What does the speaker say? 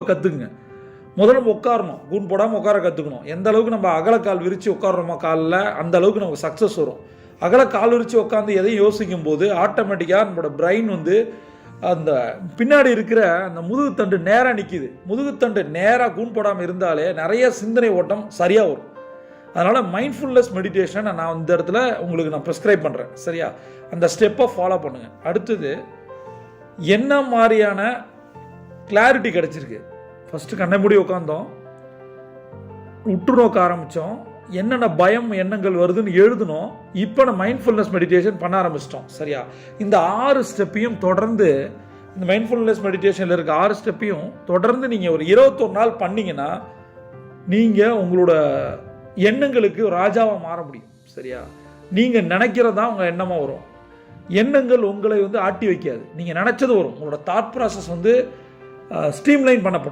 கற்றுக்குங்க. முதல்ல உட்காரணும், கூன் போடாமல் உட்கார கற்றுக்கணும். எந்த அளவுக்கு நம்ம அகலக்கால் விரித்து உட்காடுறோமோ காலில், அந்த அளவுக்கு நமக்கு சக்ஸஸ் வரும். அகலக்கால் விரித்து உட்காந்து எதையும் யோசிக்கும் போது ஆட்டோமேட்டிக்காக நம்மளோட பிரெயின் வந்து அந்த பின்னாடி இருக்கிற அந்த முதுகுத்தண்டு நேராக நிற்கிது. முதுகுத்தண்டு நேராக கூன் போடாமல் இருந்தாலே நிறைய சிந்தனை ஓட்டம் சரியாக வரும். அதனால் மைண்ட்ஃபுல்னஸ் மெடிடேஷனை நான் இந்த இடத்துல உங்களுக்கு நான் ப்ரிஸ்கிரைப் பண்ணுறேன். சரியா? அந்த ஸ்டெப்பை ஃபாலோ பண்ணுங்கள். அடுத்தது என்ன மாதிரியான கிளாரிட்டி கிடச்சிருக்கு? ஃபஸ்ட்டு கண்ணை மூடி உட்காந்தோம், உற்று நோக்க ஆரம்பித்தோம், என்னென்ன பயம் எண்ணங்கள் வருதுன்னு எழுதணும். இப்போ நான் மைண்ட்ஃபுல்னஸ் மெடிடேஷன் பண்ண ஆரம்பிச்சிட்டோம். சரியா? இந்த 6 ஸ்டெப்பையும் தொடர்ந்து, இந்த மைண்ட்ஃபுல்னஸ் மெடிடேஷனில் இருக்க 6 ஸ்டெப்பையும் தொடர்ந்து நீங்கள் ஒரு 21 நாள் பண்ணிங்கன்னா நீங்கள் உங்களோட எண்ணங்களுக்கு ராஜாவாக மாற முடியும். சரியா? நீங்கள் நினைக்கிறதா உங்கள் எண்ணமாக வரும். எண்ணங்கள் உங்களை வந்து ஆட்டி வைக்காது. நீங்கள் நினச்சது வரும். உங்களோட தாட் ப்ராசஸ் வந்து ஸ்ட்ரீம்லைன் பண்ணப்படும்.